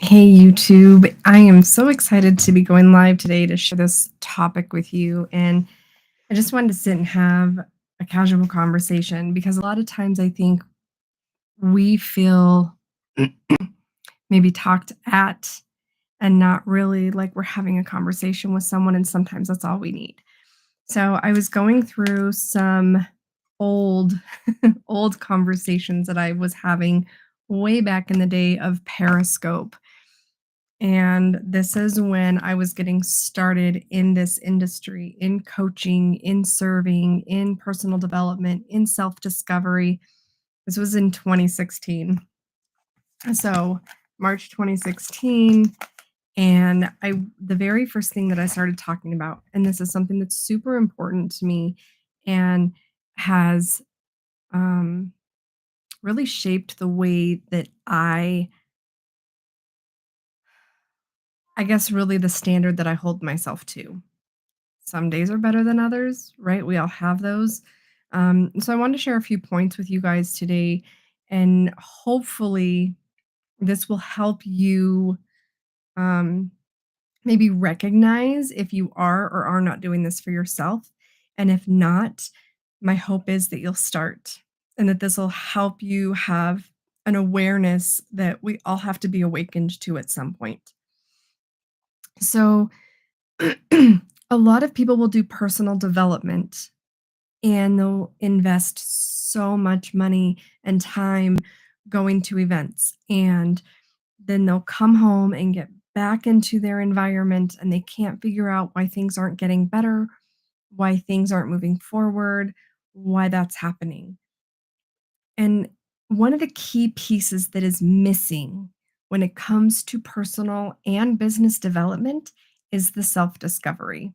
Hey YouTube, I am so excited to be going live today to share this topic with you. And I just wanted to sit and have a casual conversation because a lot of times I think we feel maybe talked at and not really like we're having a conversation with someone. And sometimes that's all we need. So I was going through some old, old conversations that I was having way back in the day of Periscope. And this is when I was getting started in this industry, in coaching, in serving, in personal development, in self discovery. This was in 2016. So, March 2016. And the very first thing that I started talking about, and this is something that's super important to me and has um, really shaped the way that I guess, really the standard that I hold myself to. Some days are better than others, right? We all have those. So I wanted to share a few points with you guys today, and hopefully, this will help you um, maybe recognize if you are or are not doing this for yourself. And if not, my hope is that you'll start and that this will help you have an awareness that we all have to be awakened to at some point. So, a lot of people will do personal development and they'll invest so much money and time going to events. And then they'll come home and get back into their environment and they can't figure out why things aren't getting better, why things aren't moving forward, why that's happening. And one of the key pieces that is missing when it comes to personal and business development is the self discovery.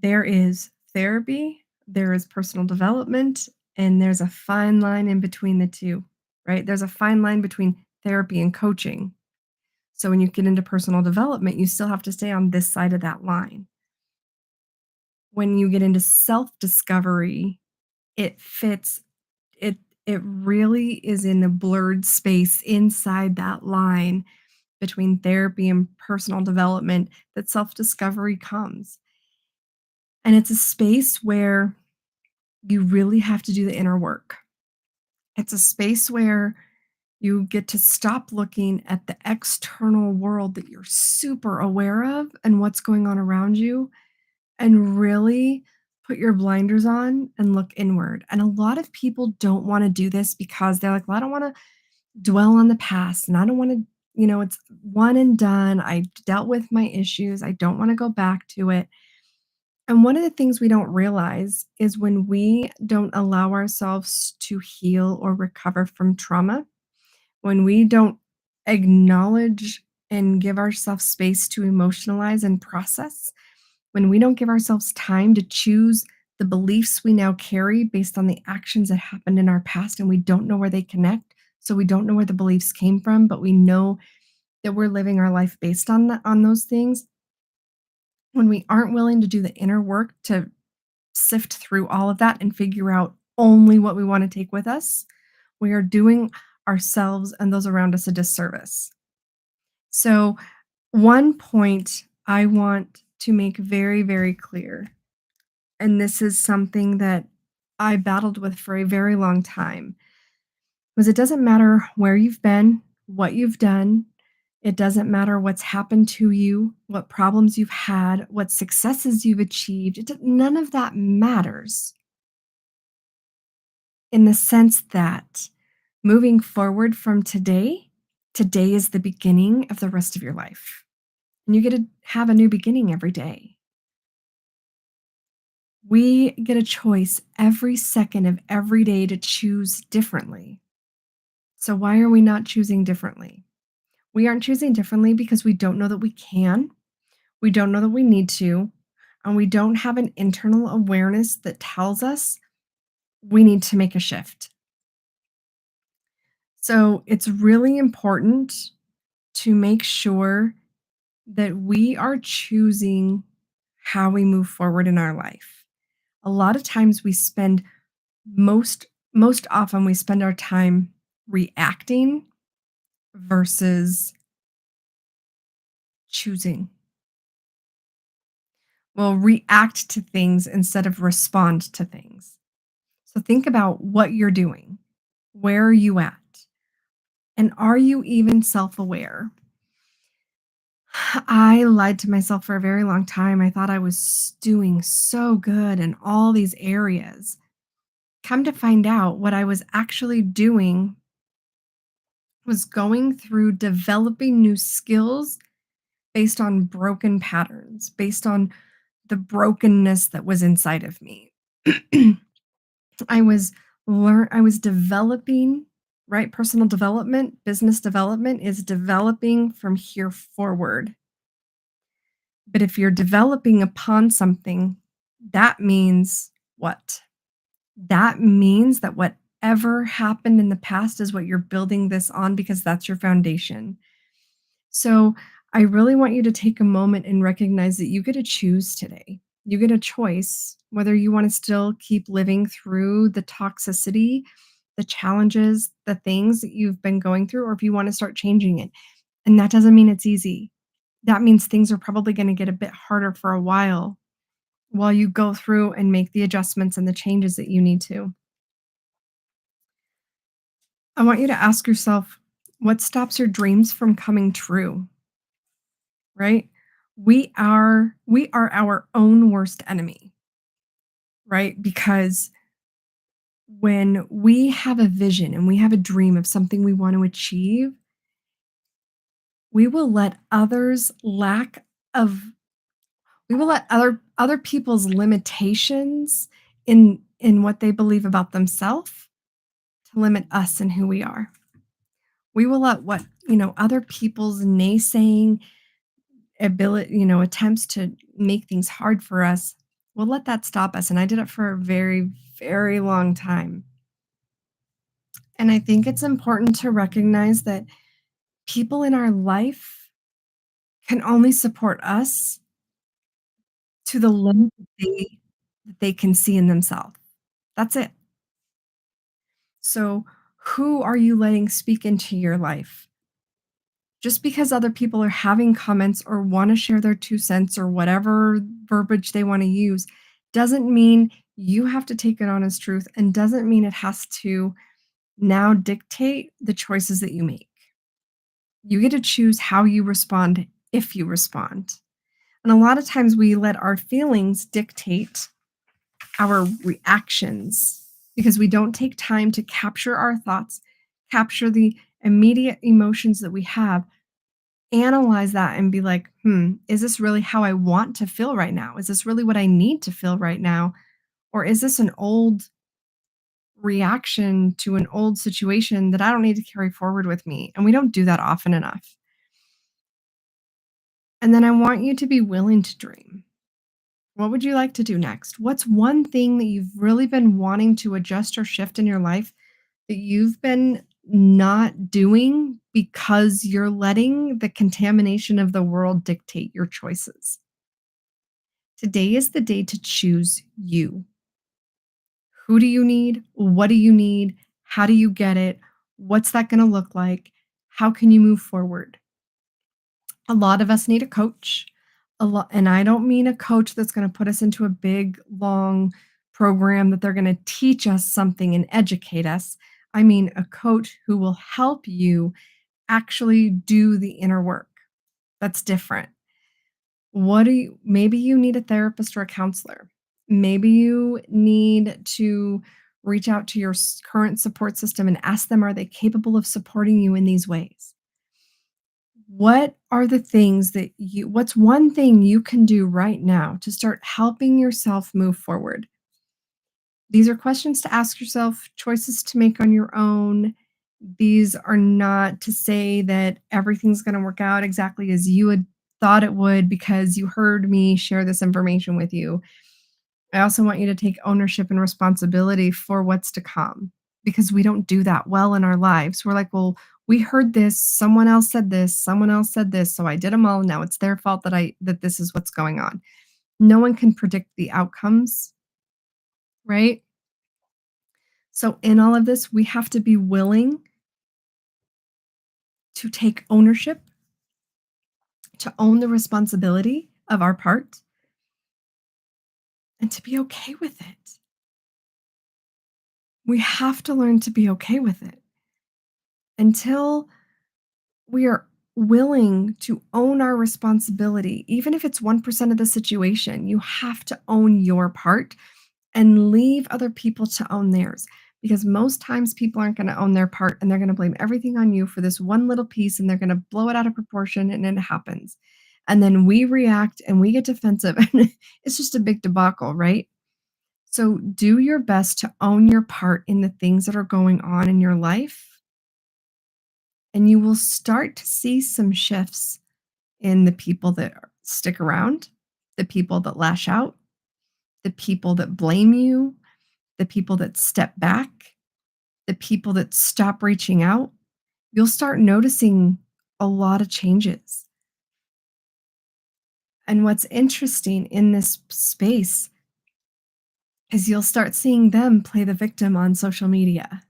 There is therapy, there is personal development, and there's a fine line in between the 2, right? There's a fine line between therapy and coaching. So when you get into personal development, you still have to stay on this side of that line. When you get into self-discovery, it fits it really is in a blurred space inside that line between therapy and personal development that self-discovery comes. And it's a space where you really have to do the inner work. It's a space where you get to stop looking at the external world that you're super aware of and what's going on around you and really put your blinders on and look inward. And a lot of people don't want to do this because they're like, well, I don't want to dwell on the past and I don't want to, it's one and done. I dealt with my issues. I don't want to go back to it. And one of the things we don't realize is when we don't allow ourselves to heal or recover from trauma, when we don't acknowledge and give ourselves space to emotionalize and process, when we don't give ourselves time to choose the beliefs we now carry based on the actions that happened in our past and we don't know where they connect, so we don't know where the beliefs came from, but we know that we're living our life based on those things. When we aren't willing to do the inner work to sift through all of that and figure out only what we want to take with us, we are doing ourselves and those around us a disservice. So, one point I want to make very, very clear, and this is something that I battled with for a very long time, was it doesn't matter where you've been, what you've done, it doesn't matter what's happened to you, what problems you've had, what successes you've achieved. None of that matters in the sense that moving forward from today, today is the beginning of the rest of your life. And you get to have a new beginning every day. We get a choice every second of every day to choose differently. So, why are we not choosing differently? We aren't choosing differently because we don't know that we can, we don't know that we need to, and we don't have an internal awareness that tells us we need to make a shift. So, it's really important to make sure that we are choosing how we move forward in our life. A lot of times we spend most most often we spend our time reacting versus choosing. We'll react to things instead of respond to things. So think about what you're doing. Where are you at? And are you even self aware? I lied to myself for a very long time. I thought I was doing so good in all these areas. Come to find out, what I was actually doing was going through developing new skills based on broken patterns, based on the brokenness that was inside of me. I was developing, right? Personal development, business development is developing from here forward. But if you're developing upon something, that means what? That means that whatever happened in the past is what you're building this on because that's your foundation. So I really want you to take a moment and recognize that you get to choose today. You get a choice whether you want to still keep living through the toxicity, the challenges, the things that you've been going through, or if you want to start changing it. And that doesn't mean it's easy. That means things are probably going to get a bit harder for a while you go through and make the adjustments and the changes that you need to. I want you to ask yourself, what stops your dreams from coming true? Right? We are our own worst enemy, right? Because when we have a vision and we have a dream of something we want to achieve, we will let others lack of we will let other people's limitations in what they believe about themselves to limit us and who we are. We will let other people's naysaying attempts to make things hard for us, we'll let that stop us. And I did it for a very, very long time. And I think it's important to recognize that people in our life can only support us to the limit that they can see in themselves. That's it. So, who are you letting speak into your life? Just because other people are having comments or want to share their 2 cents or whatever verbiage they want to use doesn't mean you have to take it on as truth and doesn't mean it has to now dictate the choices that you make. You get to choose how you respond if you respond. And a lot of times we let our feelings dictate our reactions because we don't take time to capture our thoughts, capture the immediate emotions that we have, analyze that and be like, is this really how I want to feel right now? Is this really what I need to feel right now? Or is this an old reaction to an old situation that I don't need to carry forward with me? And we don't do that often enough. And then I want you to be willing to dream. What would you like to do next? What's one thing that you've really been wanting to adjust or shift in your life that you've been not doing because you're letting the contamination of the world dictate your choices? Today is the day to choose you. Who do you need? What do you need? How do you get it? What's that going to look like? How can you move forward? A lot of us need a coach. A lot, and I don't mean a coach that's going to put us into a big long program that they're going to teach us something and educate us. I mean a coach who will help you actually do the inner work. That's different. Maybe you need a therapist or a counselor. Maybe you need to reach out to your current support system and ask them, are they capable of supporting you in these ways? What's one thing you can do right now to start helping yourself move forward? These are questions to ask yourself, choices to make on your own. These are not to say that everything's going to work out exactly as you had thought it would because you heard me share this information with you. I also want you to take ownership and responsibility for what's to come because we don't do that well in our lives. We're like, well, we heard this, someone else said this, so I did them all. Now it's their fault that this is what's going on. No one can predict the outcomes, right? So in all of this, we have to be willing to take ownership, to own the responsibility of our part, and to be okay with it. We have to learn to be okay with it. Until we are willing to own our responsibility, even if it's 1% of the situation, you have to own your part and leave other people to own theirs. Because most times people aren't going to own their part and they're going to blame everything on you for this one little piece and they're going to blow it out of proportion and it happens. And then we react and we get defensive and it's just a big debacle, right? So do your best to own your part in the things that are going on in your life, and you will start to see some shifts in the people that stick around, the people that lash out, the people that blame you, the people that step back, the people that stop reaching out. You'll start noticing a lot of changes. And what's interesting in this space is you'll start seeing them play the victim on social media.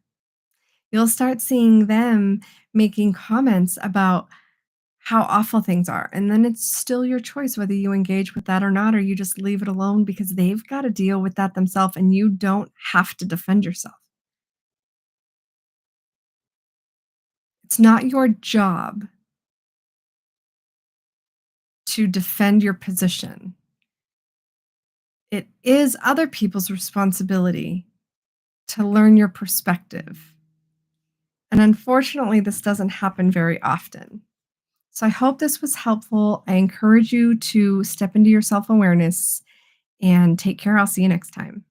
You'll start seeing them making comments about how awful things are. And then it's still your choice whether you engage with that or not, or you just leave it alone because they've got to deal with that themselves and you don't have to defend yourself. It's not your job to defend your position. It is other people's responsibility to learn your perspective. And unfortunately, this doesn't happen very often. So I hope this was helpful. I encourage you to step into your self awareness and take care. I'll see you next time.